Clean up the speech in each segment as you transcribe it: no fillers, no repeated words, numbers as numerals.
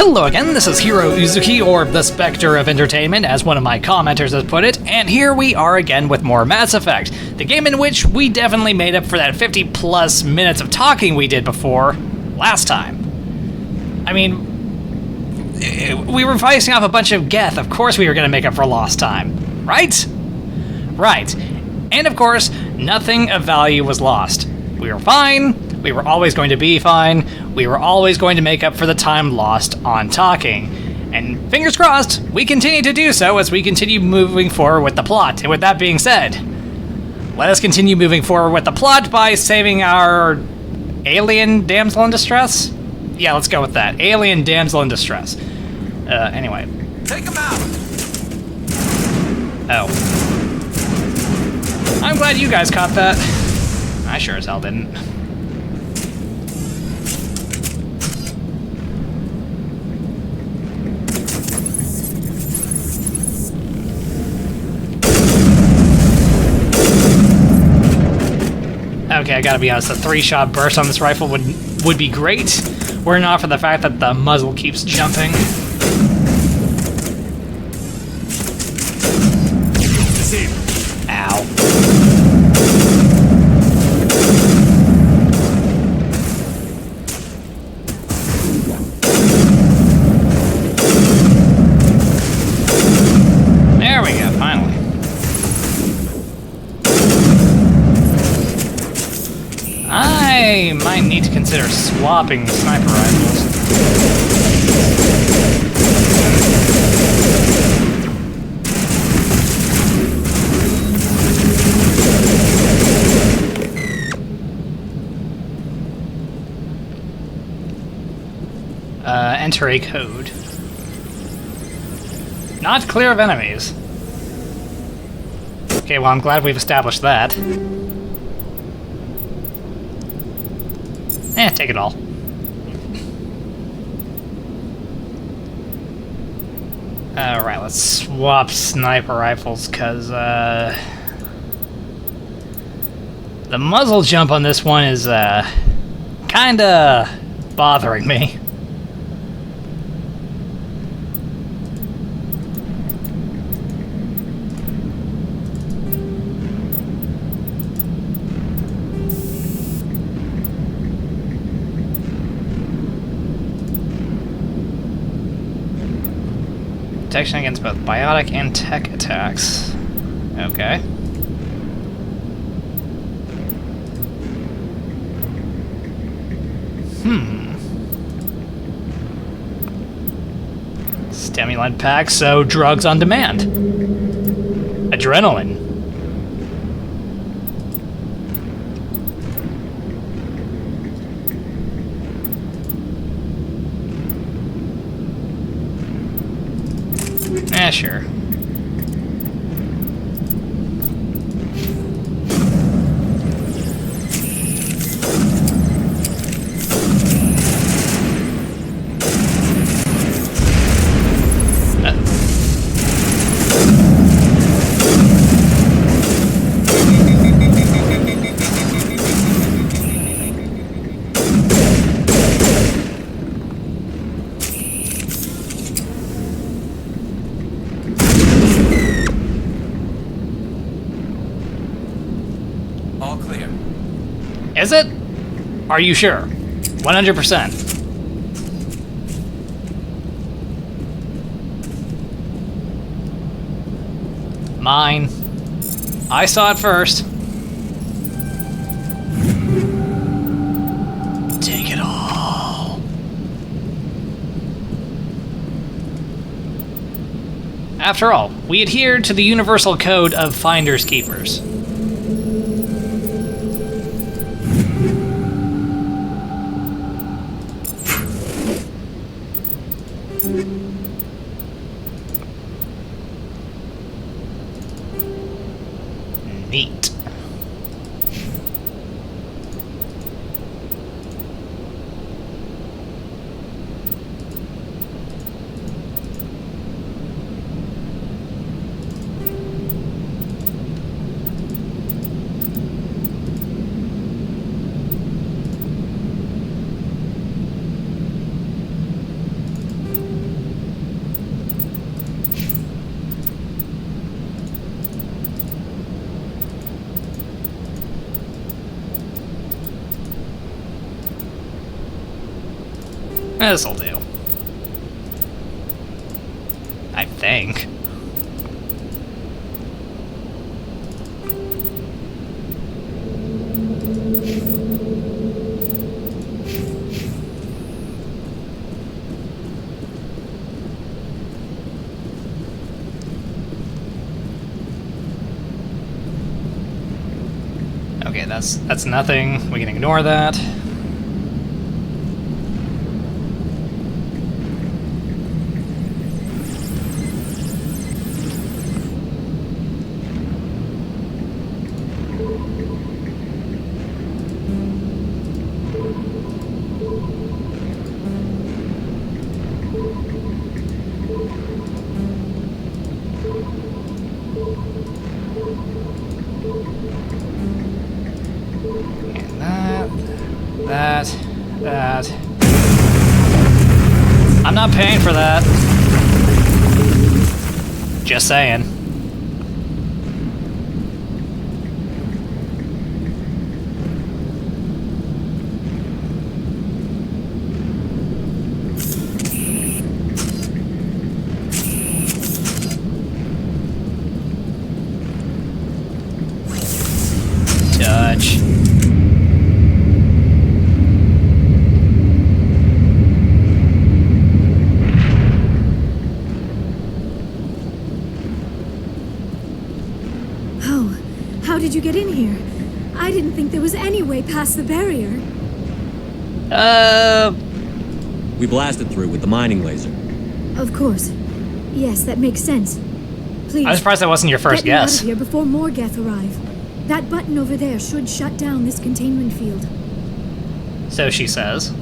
Hello again, this is Heero Uzuki, or the Spectre of Entertainment, as one of my commenters has put it, and here we are again with more Mass Effect, the game in which we definitely made up for that 50 plus minutes of talking we did before last time. I mean, we were facing off a bunch of Geth, of course we were going to make up for lost time, right? Right. And of course, nothing of value was lost. We were fine. We were always going to be fine. We were always going to make up for the time lost on talking. And fingers crossed, we continue to do so as we continue moving forward with the plot. And with that being said, let us continue moving forward with the plot by saving our alien damsel in distress? Yeah, let's go with that. Alien damsel in distress. Anyway. Take him out! Oh. I'm glad you guys caught that. I sure as hell didn't. Okay, I gotta be honest, a 3-shot burst on this rifle would be great, were it not for the fact that the muzzle keeps jumping. Ow. There we go, finally. I might need to consider swapping sniper rifles. Enter a code. Not clear of enemies. Okay, well, I'm glad we've established that. Take it all. Alright, let's swap sniper rifles, cause, the muzzle jump on this one is, kinda bothering me. Protection against both biotic and tech attacks. Okay. Stimulant pack, so drugs on demand. Adrenaline. Sure. Is it? Are you sure? 100%. Mine. I saw it first. Take it all. After all, we adhere to the universal code of finders keepers. Neat. This'll do. I think. Okay, that's nothing. We can ignore that. That. I'm not paying for that. Just saying. Touch. How did you get in here? I didn't think there was any way past the barrier. We blasted through with the mining laser. Of course. Yes, that makes sense. Please. I'm surprised that wasn't your first get me out guess. of here before more Geth arrive. That button over there should shut down this containment field. So she says.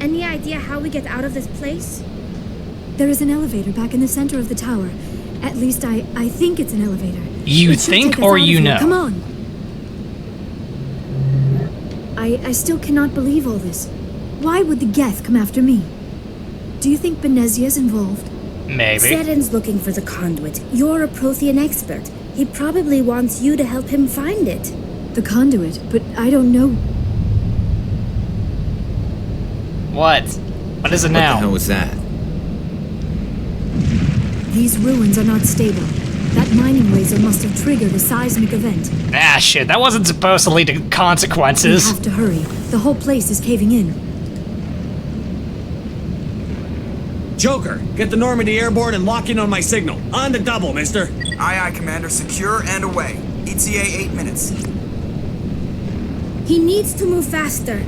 Any idea how we get out of this place? There is an elevator back in the center of the tower. At least I think it's an elevator. You It should think take us or out of you here. know? Come on. I still cannot believe all this. Why would the Geth come after me? Do you think Benezia's involved? Maybe. Seren's looking for the conduit. You're a Prothean expert. He probably wants you to help him find it. The conduit, but I don't know. What? What is it What now? the hell was that? These ruins are not stable. That mining laser must have triggered a seismic event. Ah, shit. That wasn't supposed to lead to We consequences. have to hurry. The whole place is caving in. Joker, get the Normandy airborne and lock in on my signal. On the double, mister. Aye, aye, Commander. Secure and away. ETA 8 minutes. He needs to move faster.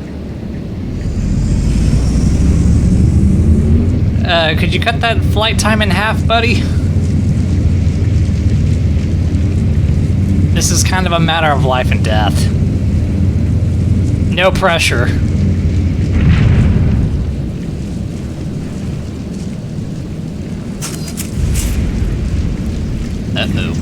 Could you cut that flight time in half, buddy? This is kind of a matter of life and death. No pressure. Uh-oh.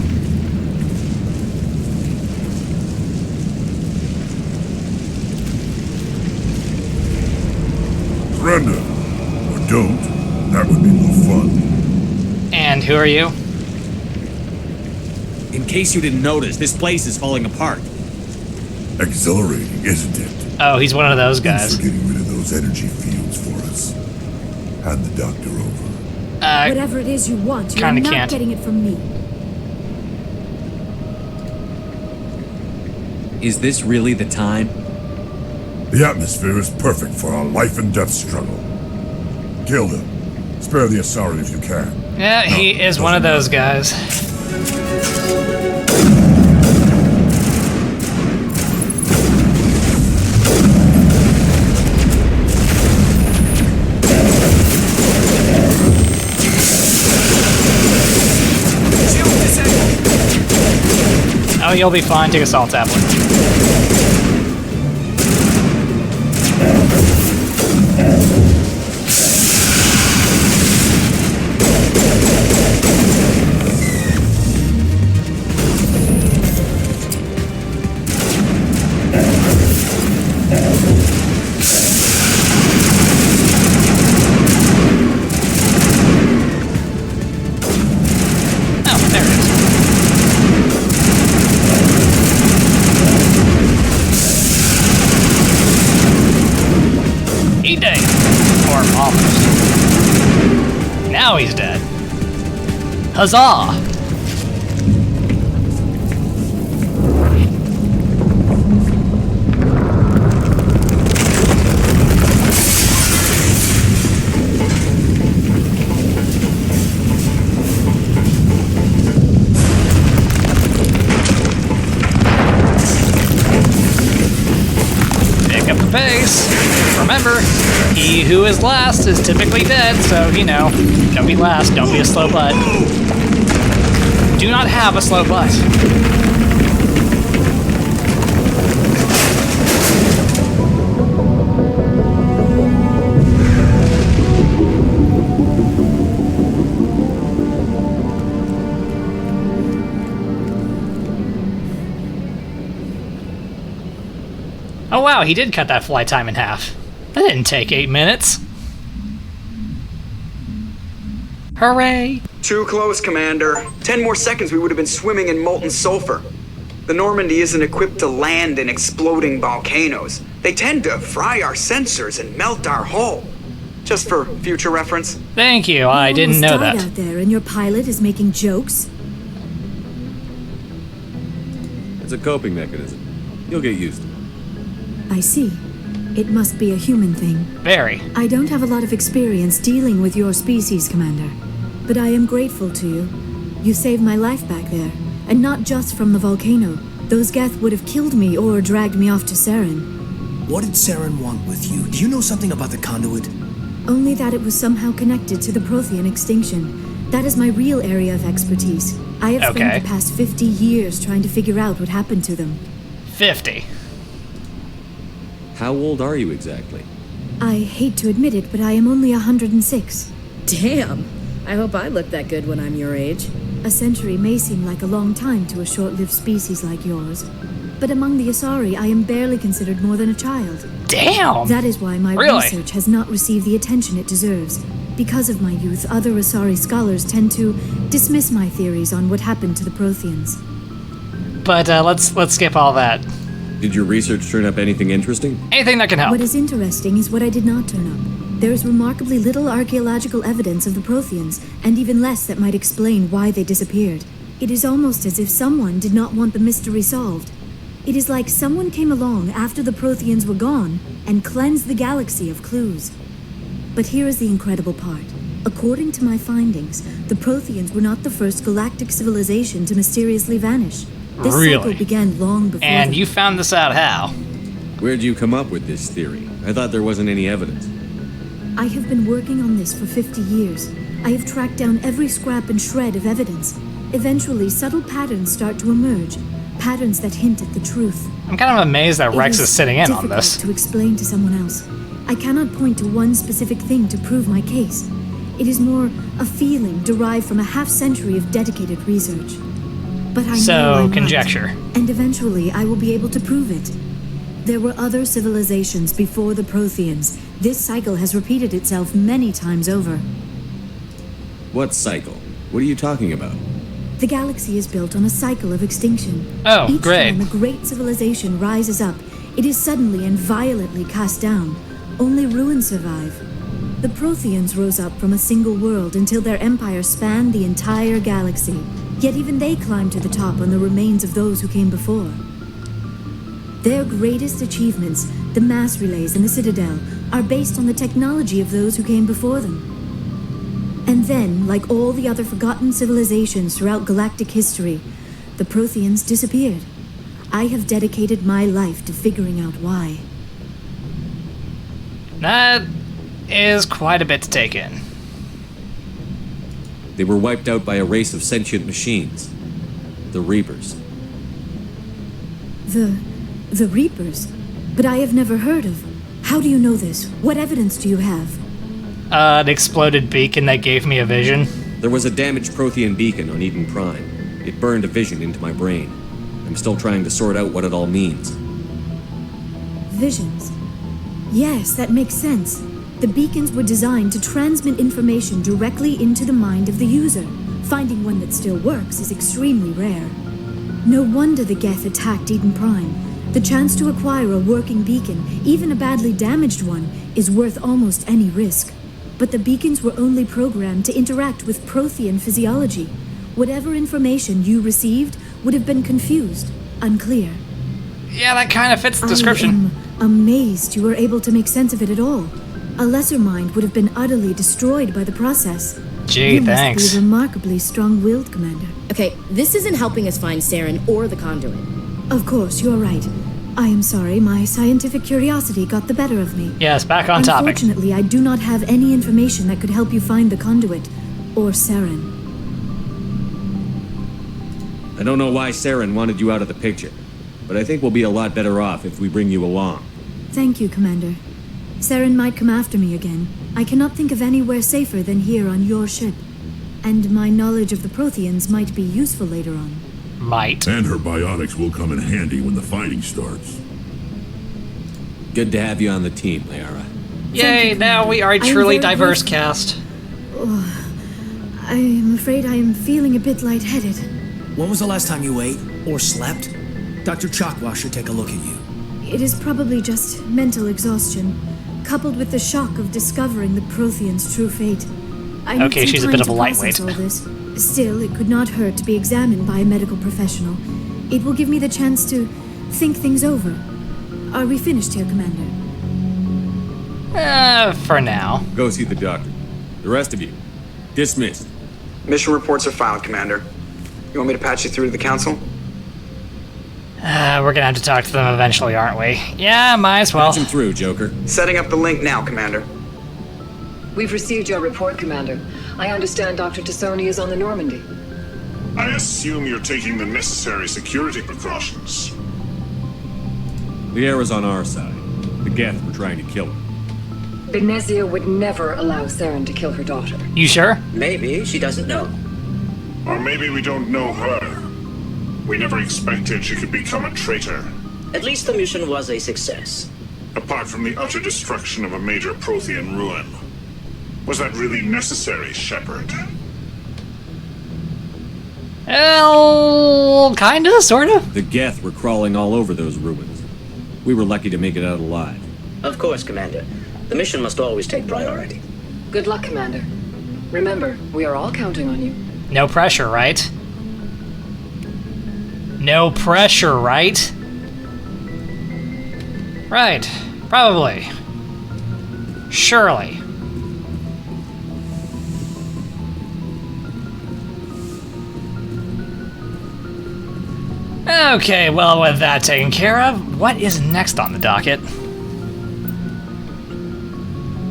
Surrender. Or don't. That would be more fun. And who are you? In case you didn't notice, this place is falling apart. Exhilarating, isn't it? Oh, he's one of those Thanks guys. for getting rid of those energy fields for us. Hand the doctor over. Whatever it is you want, you're kinda not can't. getting it from me. Is this really the time? The atmosphere is perfect for our life and death struggle. Kill them. Spare the Asari if you can. Yeah, he No, is one of doesn't those guys. Shield disabled. Oh, you'll be fine. Take a salt tablet. Now he's dead. Huzzah! Pick up the pace. Remember, he who is last is typically dead, so, you know, don't be last, don't be a slow butt. Do not have a slow butt. Oh wow, he did cut that flight time in half. That didn't take 8 minutes. Hooray! Too close, Commander. 10 more seconds we would have been swimming in molten sulfur. The Normandy isn't equipped to land in exploding volcanoes. They tend to fry our sensors and melt our hull. Just for future reference. Thank you, I didn't know that. Out there and your pilot is making jokes? It's a coping mechanism. You'll get used to it. I see. It must be a human thing. Very. I don't have a lot of experience dealing with your species, Commander. But I am grateful to you. You saved my life back there. And not just from the volcano. Those Geth would have killed me or dragged me off to Saren. What did Saren want with you? Do you know something about the conduit? Only that it was somehow connected to the Prothean extinction. That is my real area of expertise. I have spent the past 50 years trying to figure out what happened to them. 50. How old are you exactly? I hate to admit it, but I am only 106. Damn! I hope I look that good when I'm your age. A century may seem like a long time to a short-lived species like yours. But among the Asari, I am barely considered more than a child. Damn! That is why my research has not received the attention it deserves. Because of my youth, other Asari scholars tend to dismiss my theories on what happened to the Protheans. But let's skip all that. Did your research turn up anything interesting? Anything that can help. What is interesting is what I did not turn up. There is remarkably little archaeological evidence of the Protheans, and even less that might explain why they disappeared. It is almost as if someone did not want the mystery solved. It is like someone came along after the Protheans were gone and cleansed the galaxy of clues. But here is the incredible part. According to my findings, the Protheans were not the first galactic civilization to mysteriously vanish. This cycle began long before And you found this out how? Where'd you come up with this theory? I thought there wasn't any evidence. I have been working on this for 50 years. I have tracked down every scrap and shred of evidence. Eventually, subtle patterns start to emerge. Patterns that hint at the truth. I'm kind of amazed that Rex is sitting in on this. To explain to someone else. I cannot point to one specific thing to prove my case. It is more a feeling derived from a half-century of dedicated research. But I know I'm conjecture. right, and eventually I will be able to prove it. There were other civilizations before the Protheans. This cycle has repeated itself many times over. What cycle? What are you talking about? The galaxy is built on a cycle of extinction. Oh, Each great. time a great civilization rises up, it is suddenly and violently cast down. Only ruins survive. The Protheans rose up from a single world until their empire spanned the entire galaxy. Yet even they climbed to the top on the remains of those who came before. Their greatest achievements, the mass relays and the Citadel, are based on the technology of those who came before them. And then, like all the other forgotten civilizations throughout galactic history, the Protheans disappeared. I have dedicated my life to figuring out why. That is quite a bit to take in. They were wiped out by a race of sentient machines. The Reapers. The Reapers? But I have never heard of. How do you know this? What evidence do you have? An exploded beacon that gave me a vision. There was a damaged Prothean beacon on Eden Prime. It burned a vision into my brain. I'm still trying to sort out what it all means. Visions. Yes, that makes sense. The beacons were designed to transmit information directly into the mind of the user. Finding one that still works is extremely rare. No wonder the Geth attacked Eden Prime. The chance to acquire a working beacon, even a badly damaged one, is worth almost any risk. but the beacons were only programmed to interact with Prothean physiology. Whatever information you received would have been confused, unclear. Yeah, that kind of fits the description. I am amazed you were able to make sense of it at all. A lesser mind would have been utterly destroyed by the process. Gee, thanks. You must be remarkably strong-willed, Commander. Okay, this isn't helping us find Saren or the conduit. Of course, you're right. I am sorry, my scientific curiosity got the better of me. Yes, back on topic. Unfortunately, I do not have any information that could help you find the conduit, or Saren. I don't know why Saren wanted you out of the picture, but I think we'll be a lot better off if we bring you along. Thank you, Commander. Saren might come after me again. I cannot think of anywhere safer than here on your ship. And my knowledge of the Protheans might be useful later on. Might. And her biotics will come in handy when the fighting starts. Good to have you on the team, Liara. Yay, now we are a truly diverse cast. I am afraid I am feeling a bit lightheaded. When was the last time you ate or slept? Dr. Chakwa should take a look at you. It is probably just mental exhaustion, coupled with the shock of discovering the Protheans' true fate. I need Okay, some she's a time bit of to a process lightweight. all this. Still, it could not hurt to be examined by a medical professional. It will give me the chance to think things over. Are we finished here, Commander? For now. Go see the doctor. The rest of you, dismissed. Mission reports are filed, Commander. You want me to patch you through to the Council? We're gonna have to talk to them eventually, aren't we? Yeah, might as well. Patch him through, Joker. Setting up the link now, Commander. We've received your report, Commander. I understand Dr. Tassoni is on the Normandy. I assume you're taking the necessary security precautions. Liara's on our side. The Geth were trying to kill her. Benezia would never allow Saren to kill her daughter. You sure? Maybe she doesn't know. Or maybe we don't know her. We never expected she could become a traitor. At least the mission was a success. Apart from the utter destruction of a major Prothean ruin. Was that really necessary, Shepard? Well, kinda, sorta. The Geth were crawling all over those ruins. We were lucky to make it out alive. Of course, Commander. The mission must always take priority. Good luck, Commander. Remember, we are all counting on you. No pressure, right? No pressure, right? Right. Probably. Surely. Okay, well, with that taken care of, what is next on the docket?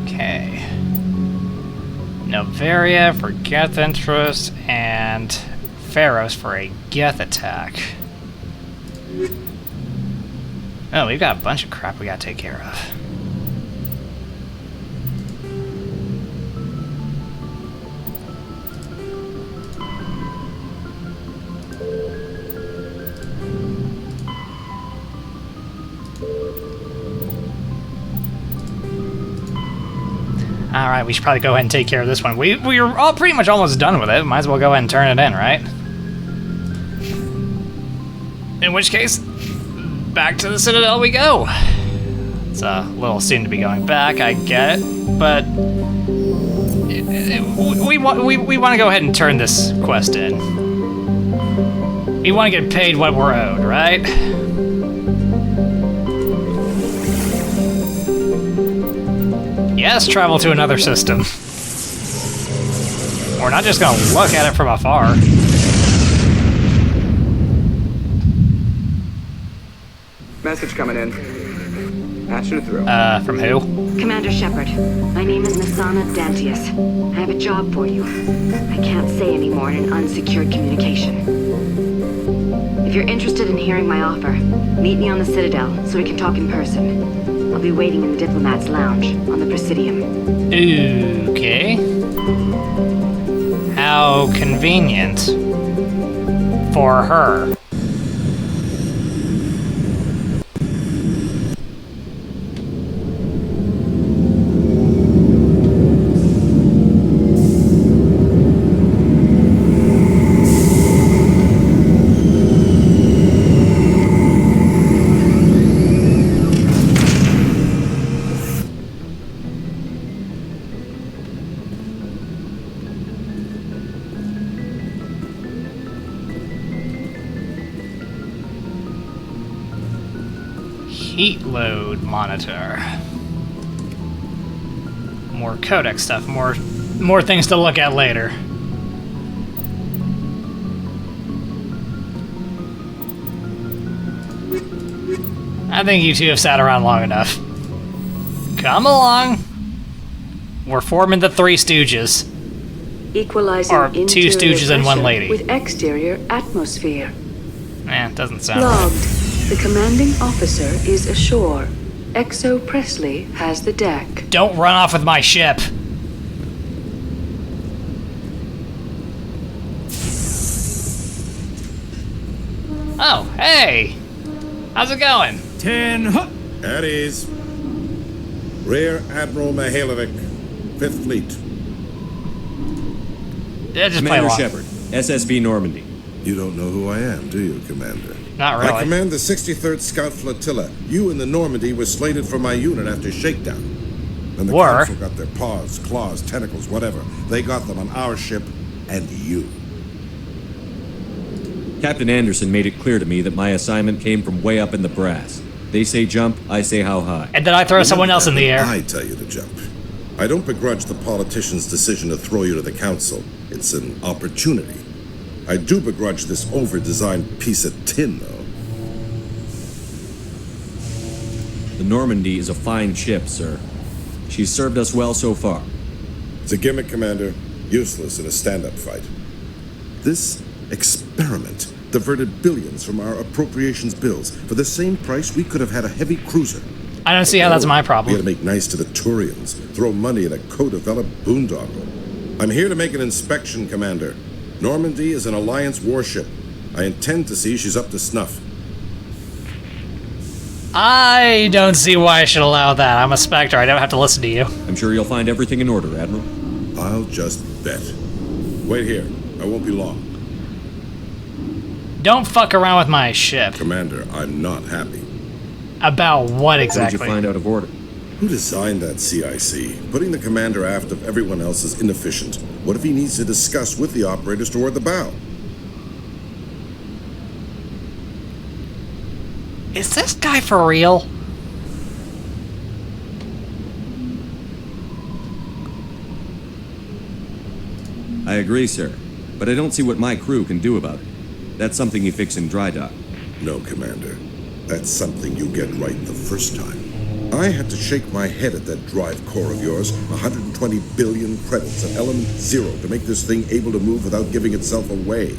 Okay. Novaria for Geth interest, and Pharos for a Geth attack. Oh, we've got a bunch of crap we gotta take care of. Alright, we should probably go ahead and take care of this one. We're all pretty much almost done with it. Might as well go ahead and turn it in, right? In which case, back to the Citadel we go. It's a little soon to be going back, I get it, but we want to go ahead and turn this quest in. We want to get paid what we're owed, right? Yes, travel to another system. We're not just gonna look at it from afar. Message coming in. Patching it through. From who? Commander Shepard, my name is Nasana Dantius. I have a job for you. I can't say any more in an unsecured communication. If you're interested in hearing my offer, meet me on the Citadel so we can talk in person. I'll be waiting in the Diplomat's Lounge on the Presidium. Okay. How convenient for her. Heat load monitor. More codex stuff, more things to look at later. I think you two have sat around long enough. Come along. We're forming the Three Stooges. Equalizing or two stooges and one lady. With exterior atmosphere. Doesn't sound Logged. right. The commanding officer is ashore. Exo Presley has the deck. Don't run off with my ship. Oh, hey! How's it going? 10 At ease. Rear Admiral Mihailovic, 5th Fleet. Yeah, just Commander play Shepard, SSV Normandy. You don't know who I am, do you, Commander? Not really. I command the 63rd Scout Flotilla. You and the Normandy were slated for my unit after shakedown. And the Council got their paws, claws, tentacles, whatever. They got them on our ship and you. Captain Anderson made it clear to me that my assignment came from way up in the brass. They say jump, I say how high. And then I throw someone else in the air. I tell you to jump. I don't begrudge the politician's decision to throw you to the Council. It's an opportunity. I do begrudge this over-designed piece of tin, though. The Normandy is a fine ship, sir. She's served us well so far. It's a gimmick, Commander. Useless in a stand-up fight. This experiment diverted billions from our appropriations bills. For the same price, we could have had a heavy cruiser. I don't see how that's my problem. We had to make nice to the Turians, throw money in a co-developed boondoggle. I'm here to make an inspection, Commander. Normandy is an Alliance warship. I intend to see she's up to snuff. I don't see why I should allow that. I'm a Spectre. I don't have to listen to you. I'm sure you'll find everything in order, Admiral. I'll just bet. Wait here. I won't be long. Don't fuck around with my ship. Commander, I'm not happy. About what exactly? What did you find out of order? Who designed that CIC? Putting the commander aft of everyone else is inefficient. What if he needs to discuss with the operators toward the bow? Is this guy for real? I agree, sir. But I don't see what my crew can do about it. That's something you fix in dry dock. No, Commander. That's something you get right the first time. I had to shake my head at that drive core of yours. 120 billion credits at element 0 to make this thing able to move without giving itself away.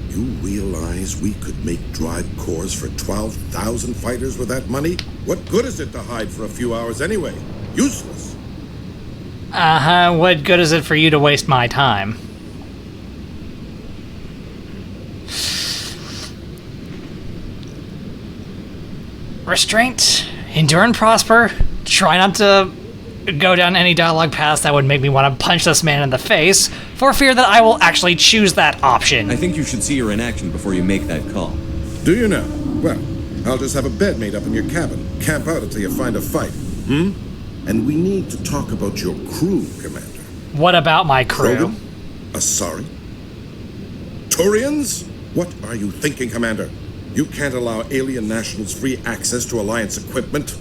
You realize we could make drive cores for 12,000 fighters with that money? What good is it to hide for a few hours anyway? Useless. Uh-huh. What good is it for you to waste my time? Restraint, endure and prosper. Try not to go down any dialogue paths that would make me want to punch this man in the face, for fear that I will actually choose that option. I think you should see her in action before you make that call. Do you now? Well, I'll just have a bed made up in your cabin. Camp out until you find a fight. And we need to talk about your crew, Commander. What about my crew? Krogan? Asari? Turians? What are you thinking, Commander? You can't allow alien nationals free access to Alliance equipment.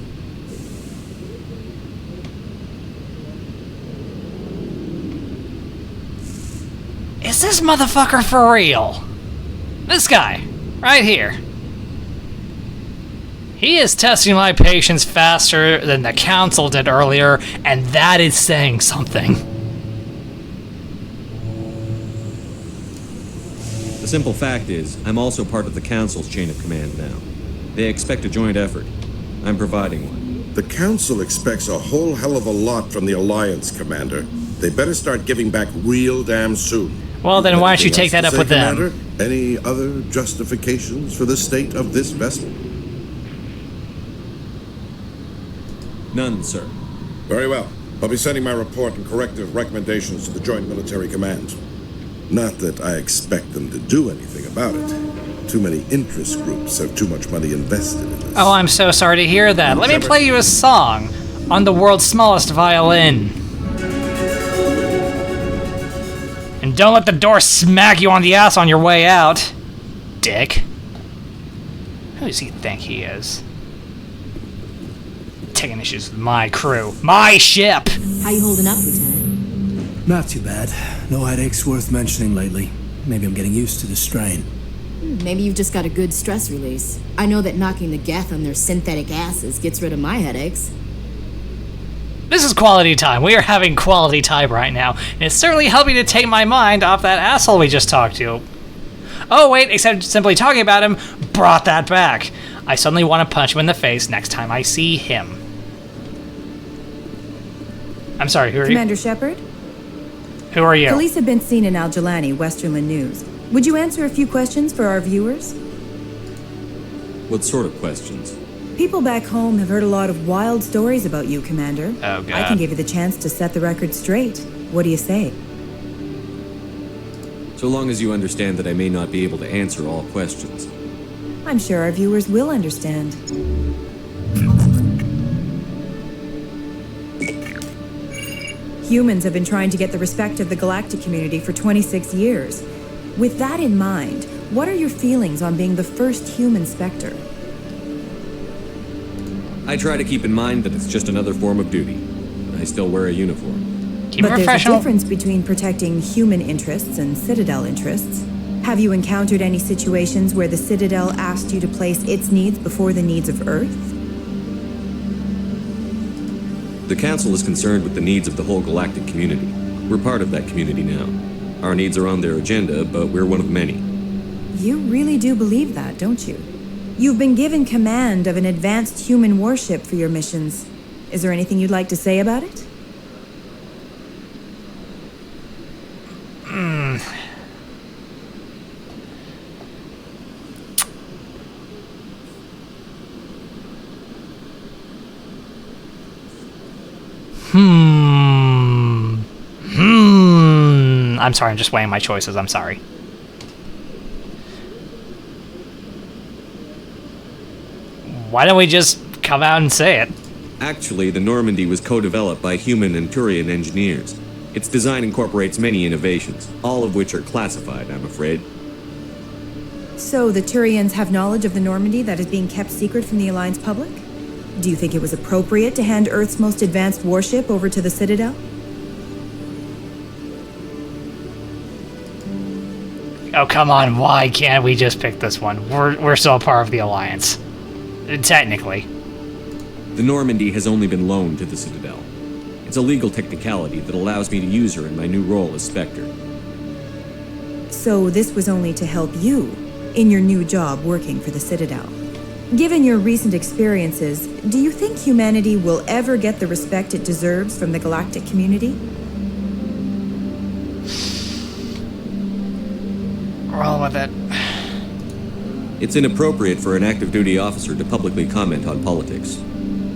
Is this motherfucker for real? This guy, right here. He is testing my patience faster than the Council did earlier, and that is saying something. The simple fact is, I'm also part of the Council's chain of command now. They expect a joint effort. I'm providing one. The Council expects a whole hell of a lot from the Alliance, Commander. They better start giving back real damn soon. Well, then why don't you take that up with them? Commander? Any other justifications for the state of this vessel? None, sir. Very well. I'll be sending my report and corrective recommendations to the Joint Military Command. Not that I expect them to do anything about it. Too many interest groups have too much money invested in this. Oh, I'm so sorry to hear that. Let me play you a song on the world's smallest violin. And don't let the door smack you on the ass on your way out, dick. Who does he think he is? taking issues with my crew. My ship! How you holding up, Lieutenant? Not too bad. No headaches worth mentioning lately. Maybe I'm getting used to the strain. Maybe you've just got a good stress release. I know that knocking the Geth on their synthetic asses gets rid of my headaches. This is quality time. We are having quality time right now, and it's certainly helping to take my mind off that asshole we just talked to. Oh wait, except simply talking about him brought that back. I suddenly want to punch him in the face next time I see him. I'm sorry, who are you? Commander Shepard? Who are you? Police have been seen in Al-Jalani, Westerland News. Would you answer a few questions for our viewers? What sort of questions? People back home have heard a lot of wild stories about you, Commander. Oh, God. I can give you the chance to set the record straight. What do you say? So long as you understand that I may not be able to answer all questions. I'm sure our viewers will understand. Humans have been trying to get the respect of the galactic community for 26 years. With that in mind, what are your feelings on being the first human Spectre? I try to keep in mind that it's just another form of duty. I still wear a uniform. But there's a difference between protecting human interests and Citadel interests. Have you encountered any situations where the Citadel asked you to place its needs before the needs of Earth? The Council is concerned with the needs of the whole galactic community. We're part of that community now. Our needs are on their agenda, but we're one of many. You really do believe that, don't you? You've been given command of an advanced human warship for your missions. Is there anything you'd like to say about it? I'm sorry, I'm just weighing my choices, I'm sorry. Why don't we just come out and say it? Actually, the Normandy was co-developed by human and Turian engineers. Its design incorporates many innovations, all of which are classified, I'm afraid. So the Turians have knowledge of the Normandy that is being kept secret from the Alliance public? Do you think it was appropriate to hand Earth's most advanced warship over to the Citadel? Oh, come on, why can't we just pick this one? We're still a part of the Alliance. Technically. The Normandy has only been loaned to the Citadel. It's a legal technicality that allows me to use her in my new role as Spectre. So this was only to help you in your new job working for the Citadel. Given your recent experiences, do you think humanity will ever get the respect it deserves from the galactic community? Roll with it. It's inappropriate for an active duty officer to publicly comment on politics.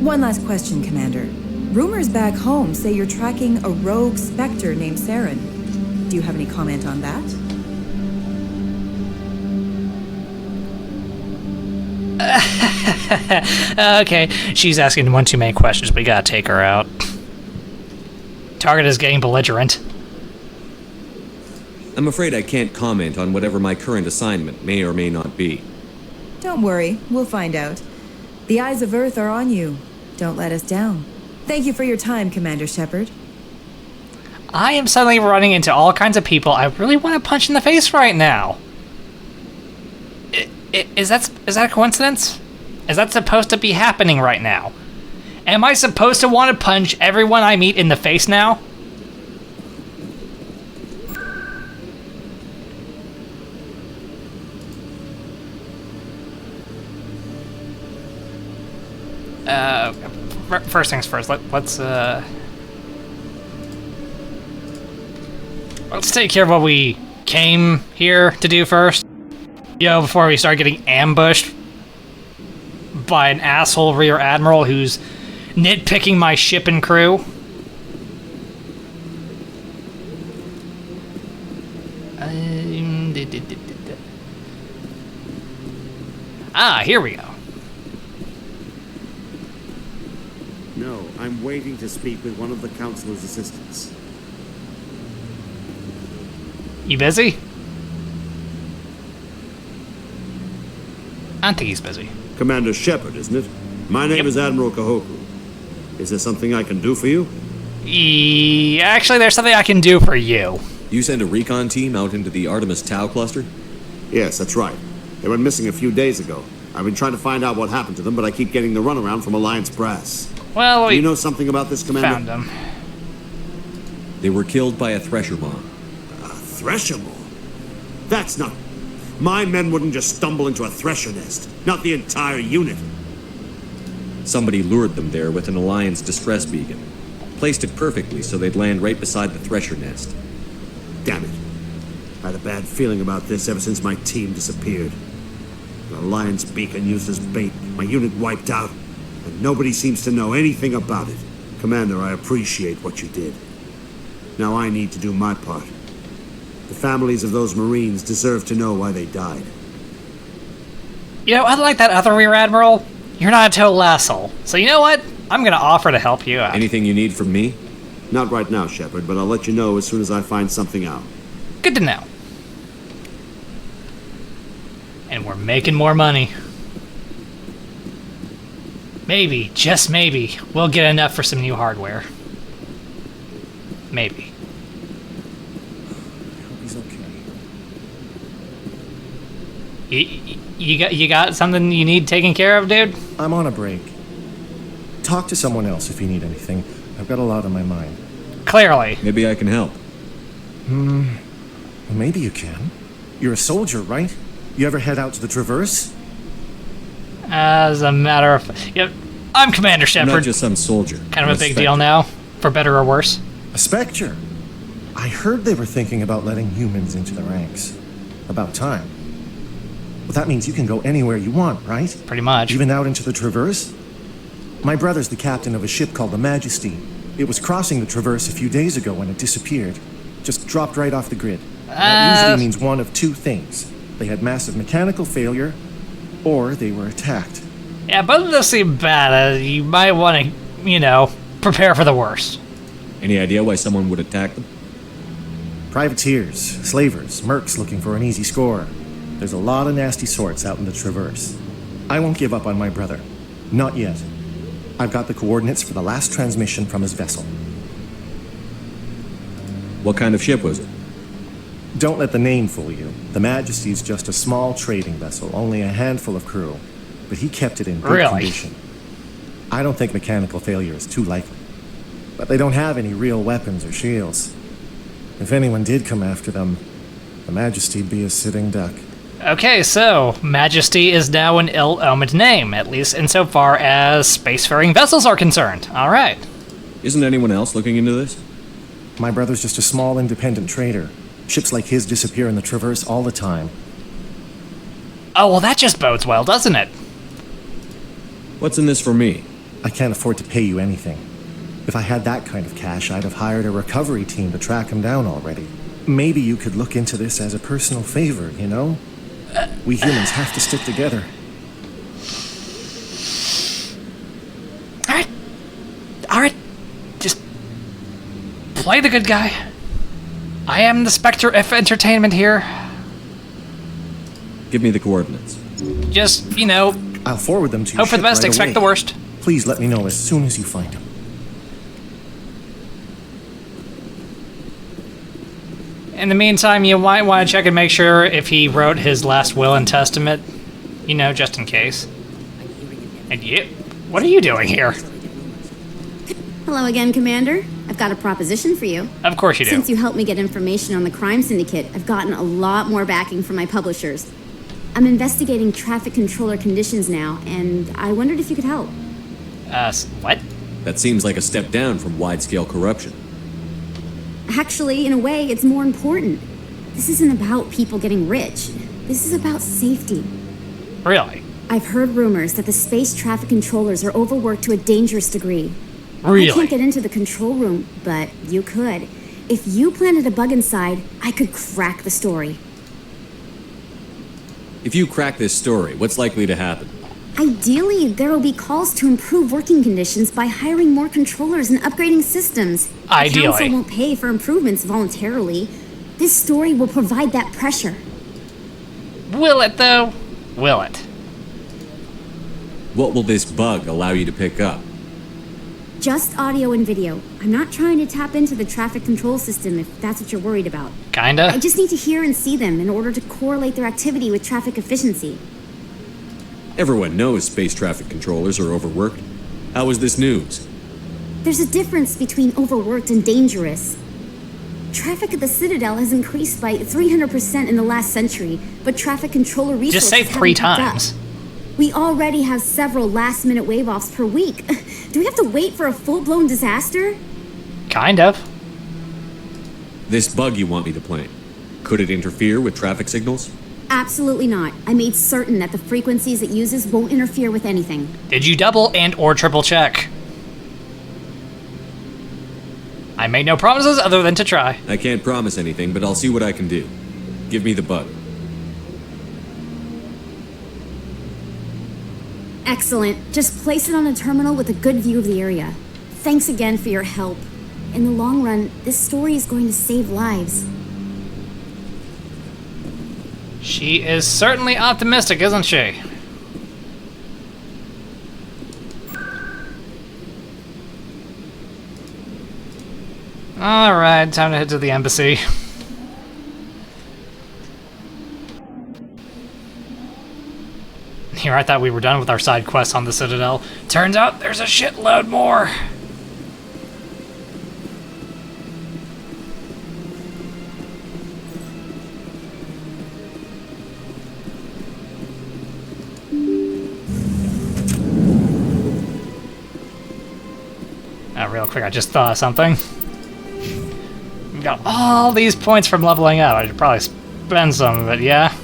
One last question, Commander. Rumors back home say you're tracking a rogue Spectre named Saren. Do you have any comment on that? Okay, she's asking one too many questions. We gotta take her out. Target is getting belligerent. I'm afraid I can't comment on whatever my current assignment may or may not be. Don't worry, we'll find out. The eyes of Earth are on you. Don't let us down. Thank you for your time, Commander Shepard. I am suddenly running into all kinds of people I really want to punch in the face right now. Is that a coincidence? Is that supposed to be happening right now? Am I supposed to want to punch everyone I meet in the face now? First things first, let's take care of what we came here to do first. Before we start getting ambushed by an asshole rear admiral who's nitpicking my ship and crew. Here we go. No, I'm waiting to speak with one of the Councilor's assistants. You busy? I don't think he's busy. Commander Shepard, isn't it? My name is Admiral Kahoku. Is there something I can do for you? Actually, there's something I can do for you. You send a recon team out into the Artemis Tau cluster? Yes, that's right. They went missing a few days ago. I've been trying to find out what happened to them, but I keep getting the runaround from Alliance brass. Well, do you know something about this, Commander? Found them. They were killed by a thresher bomb. A thresher bomb? That's not... My men wouldn't just stumble into a thresher nest. Not the entire unit. Somebody lured them there with an Alliance distress beacon. Placed it perfectly so they'd land right beside the thresher nest. Damn it. I had a bad feeling about this ever since my team disappeared. An Alliance beacon used as bait, my unit wiped out, and nobody seems to know anything about it. Commander, I appreciate what you did. Now I need to do my part. The families of those Marines deserve to know why they died. You know, unlike that other Rear Admiral, you're not a total asshole. So you know what? I'm gonna offer to help you out. Anything you need from me? Not right now, Shepard, but I'll let you know as soon as I find something out. Good to know. And we're making more money. Maybe, just maybe, we'll get enough for some new hardware. Maybe. I hope he's okay. You got something you need taken care of, dude? I'm on a break. Talk to someone else if you need anything. I've got a lot on my mind. Clearly. Maybe I can help. Well, maybe you can. You're a soldier, right? You ever head out to the Traverse? As a matter of... Yep, I'm Commander Shepard. I'm not just some soldier. Kind of a big deal now, for better or worse. A Spectre? I heard they were thinking about letting humans into the ranks. About time. Well, that means you can go anywhere you want, right? Pretty much. Even out into the Traverse? My brother's the captain of a ship called the Majesty. It was crossing the Traverse a few days ago when it disappeared. Just dropped right off the grid. That usually means one of two things. They had massive mechanical failure, or they were attacked. Yeah, both of those seem bad. You might want to, you know, prepare for the worst. Any idea why someone would attack them? Privateers, slavers, mercs looking for an easy score. There's a lot of nasty sorts out in the Traverse. I won't give up on my brother. Not yet. I've got the coordinates for the last transmission from his vessel. What kind of ship was it? Don't let the name fool you. The Majesty's just a small trading vessel, only a handful of crew. But he kept it in good condition. I don't think mechanical failure is too likely. But they don't have any real weapons or shields. If anyone did come after them, the Majesty'd be a sitting duck. Okay, so Majesty is now an ill-omened name, at least insofar as spacefaring vessels are concerned. All right. Isn't anyone else looking into this? My brother's just a small independent trader. Ships like his disappear in the Traverse all the time. Oh, well, that just bodes well, doesn't it? What's in this for me? I can't afford to pay you anything. If I had that kind of cash, I'd have hired a recovery team to track him down already. Maybe you could look into this as a personal favor, you know? We humans have to stick together. Alright. Just play the good guy. I am the Spectre of Entertainment here. Give me the coordinates. Just, you know... I'll forward them to you. Hope for the best, expect the worst. Please let me know as soon as you find them. In the meantime, you might want to check and make sure if he wrote his last will and testament. You know, just in case. And you... What are you doing here? Hello again, Commander. I've got a proposition for you. Of course you do. Since you helped me get information on the crime syndicate, I've gotten a lot more backing from my publishers. I'm investigating traffic controller conditions now, and I wondered if you could help. What? That seems like a step down from wide-scale corruption. Actually, in a way, it's more important. This isn't about people getting rich. This is about safety. Really? I've heard rumors that the space traffic controllers are overworked to a dangerous degree. Really? I can't get into the control room, but you could. If you planted a bug inside, I could crack the story. If you crack this story, what's likely to happen? Ideally, there will be calls to improve working conditions by hiring more controllers and upgrading systems. Ideally. The council won't pay for improvements voluntarily. This story will provide that pressure. Will it, though? Will it? What will this bug allow you to pick up? Just audio and video. I'm not trying to tap into the traffic control system if that's what you're worried about. Kinda. I just need to hear and see them in order to correlate their activity with traffic efficiency. Everyone knows space traffic controllers are overworked. How is this news? There's a difference between overworked and dangerous. Traffic at the Citadel has increased by 300% in the last century, but traffic controller resources Just say 3 haven't kept up. times. We already have several last-minute wave-offs per week. Do we have to wait for a full-blown disaster? Kind of. This bug you want me to plant, could it interfere with traffic signals? Absolutely not. I made certain that the frequencies it uses won't interfere with anything. Did you double and or triple check? I made no promises other than to try. I can't promise anything, but I'll see what I can do. Give me the bug. Excellent. Just place it on a terminal with a good view of the area. Thanks again for your help. In the long run, this story is going to save lives. She is certainly optimistic, isn't she? Alright, time to head to the embassy. Here, I thought we were done with our side quests on the Citadel. Turns out there's a shitload more. Real quick, I just thought of something. We got all these points from leveling up. I should probably spend some of it, yeah?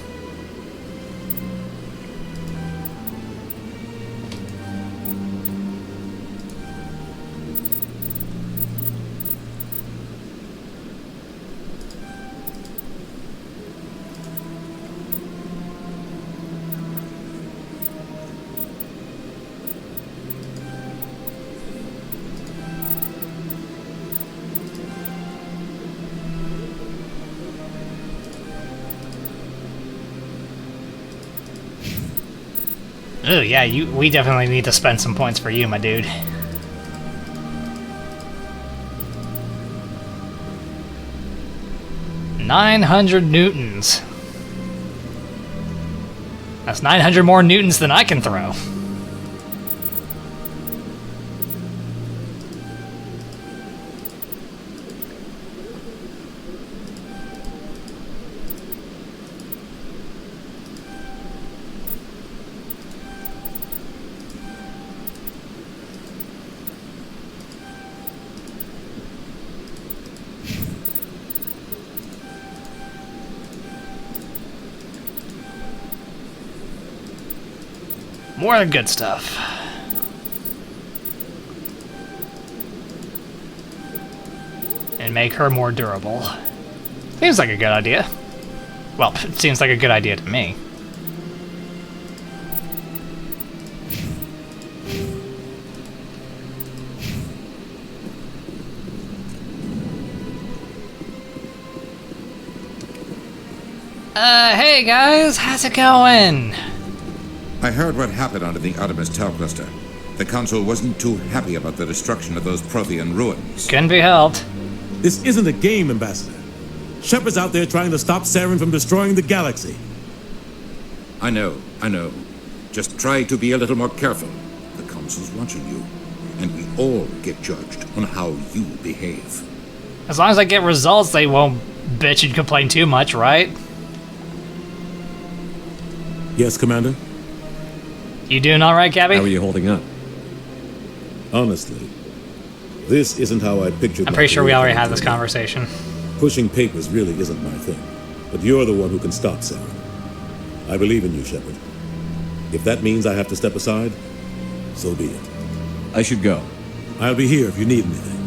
Oh yeah, we definitely need to spend some points for you, my dude. $900 newtons. That's 900 more newtons than I can throw. More than good stuff. And make her more durable. Seems like a good idea. Well, it seems like a good idea to me. Hey guys, how's it going? I heard what happened under the Artemis Tau cluster. The Council wasn't too happy about the destruction of those Prothean ruins. Can be helped. This isn't a game, Ambassador. Shepard's out there trying to stop Saren from destroying the galaxy. I know. Just try to be a little more careful. The Council's watching you, and we all get judged on how you behave. As long as I get results, they won't bitch and complain too much, right? Yes, Commander? You doing alright, Cappy? How are you holding up? Honestly, this isn't how I pictured. I'm pretty sure we already had this conversation. Pushing papers really isn't my thing, but you're the one who can stop Saren. I believe in you, Shepard. If that means I have to step aside, so be it. I should go. I'll be here if you need anything.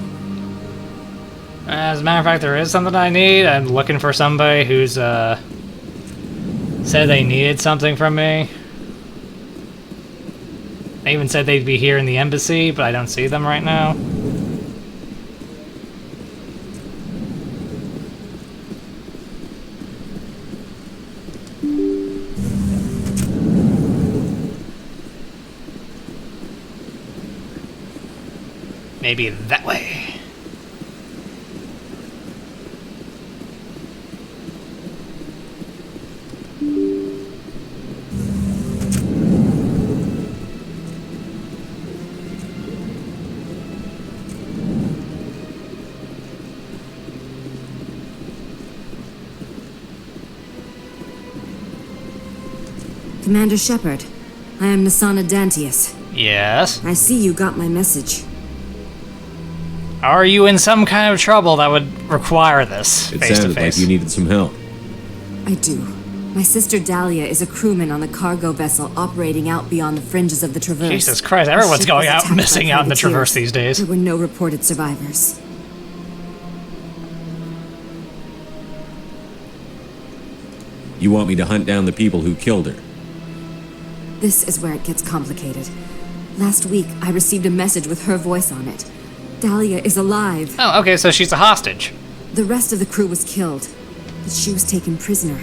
As a matter of fact, there is something I need. I'm looking for somebody who's, said they needed something from me. They even said they'd be here in the embassy, but I don't see them right now. Maybe that way. Commander Shepard, I am Nasana Dantius. Yes? I see you got my message. Are you in some kind of trouble that would require this It face-to-face? sounded like you needed some help. I do. My sister Dahlia is a crewman on the cargo vessel operating out beyond the fringes of the Traverse. Jesus Christ, everyone's going out, missing out in the Traverse these days. There were no reported survivors. You want me to hunt down the people who killed her? This is where it gets complicated. Last week, I received a message with her voice on it. Dahlia is alive. Oh, okay, so she's a hostage. The rest of the crew was killed, but she was taken prisoner.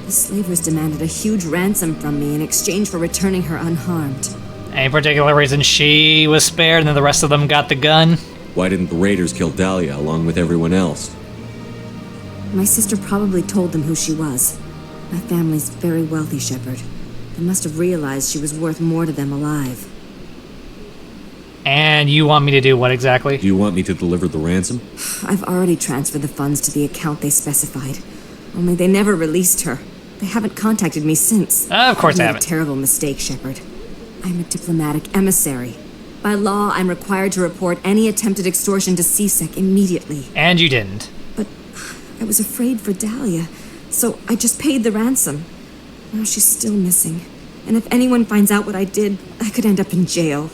The slavers demanded a huge ransom from me in exchange for returning her unharmed. Any particular reason she was spared and then the rest of them got the gun? Why didn't the raiders kill Dahlia along with everyone else? My sister probably told them who she was. My family's very wealthy, Shepard. They must have realized she was worth more to them alive. And you want me to do what exactly? Do you want me to deliver the ransom? I've already transferred the funds to the account they specified. Only they never released her. They haven't contacted me since. Of course they I made haven't. a terrible mistake, Shepard. I'm a diplomatic emissary. By law, I'm required to report any attempted extortion to CSEC immediately. And you didn't. But I was afraid for Dahlia, so I just paid the ransom. Now she's still missing. And if anyone finds out what I did, I could end up in jail.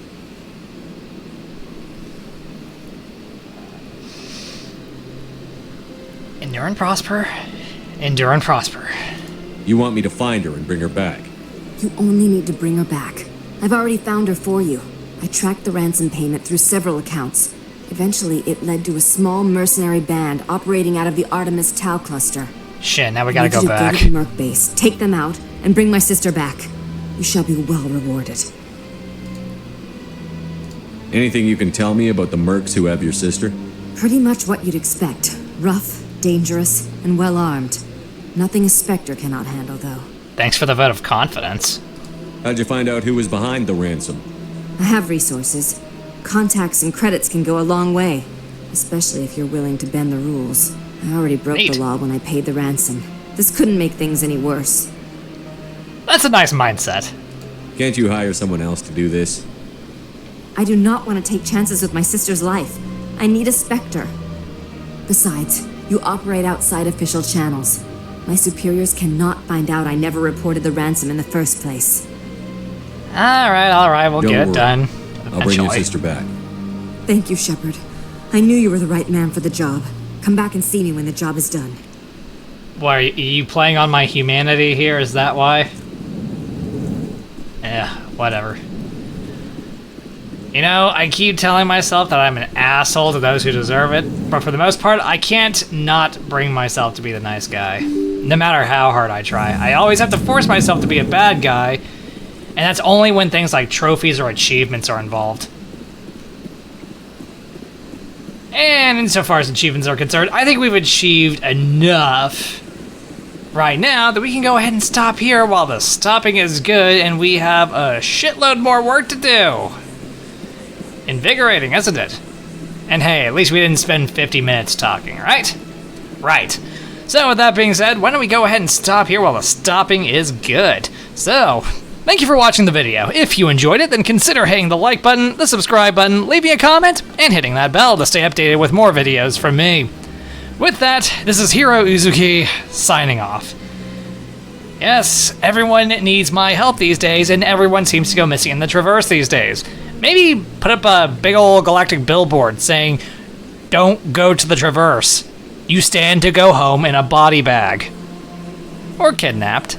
Endure and prosper. Endure and prosper. You want me to find her and bring her back? You only need to bring her back. I've already found her for you. I tracked the ransom payment through several accounts. Eventually, it led to a small mercenary band operating out of the Artemis Tau cluster. Shit, now we gotta go Go back. to the Merc base, take them out, and bring my sister back. You shall be well rewarded. Anything you can tell me about the mercs who have your sister? Pretty much what you'd expect. Rough, dangerous, and well-armed. Nothing a Spectre cannot handle, though. Thanks for the vote of confidence. How'd you find out who was behind the ransom? I have resources. Contacts and credits can go a long way, especially if you're willing to bend the rules. I already broke the law when I paid the ransom. This couldn't make things any worse. That's a nice mindset. Can't you hire someone else to do this? I do not want to take chances with my sister's life. I need a Spectre. Besides, you operate outside official channels. My superiors cannot find out I never reported the ransom in the first place. Alright, we'll Don't get it worry. done. I'll bring your Eventually. sister back. Thank you, Shepard. I knew you were the right man for the job. Come back and see me when the job is done. Why, are you playing on my humanity here? Is that why? Whatever. You know, I keep telling myself that I'm an asshole to those who deserve it, but for the most part, I can't not bring myself to be the nice guy. No matter how hard I try. I always have to force myself to be a bad guy, and that's only when things like trophies or achievements are involved. And insofar as achievements are concerned, I think we've achieved enough right now that we can go ahead and stop here while the stopping is good and we have a shitload more work to do. Invigorating, isn't it? And hey, at least we didn't spend 50 minutes talking, right? Right. So with that being said, why don't we go ahead and stop here while the stopping is good. So, thank you for watching the video. If you enjoyed it, then consider hitting the like button, the subscribe button, leaving a comment, and hitting that bell to stay updated with more videos from me. With that, this is Heero Uzuki, signing off. Yes, everyone needs my help these days, and everyone seems to go missing in the Traverse these days. Maybe put up a big ol' galactic billboard saying, "Don't go to the Traverse. You stand to go home in a body bag." Or kidnapped.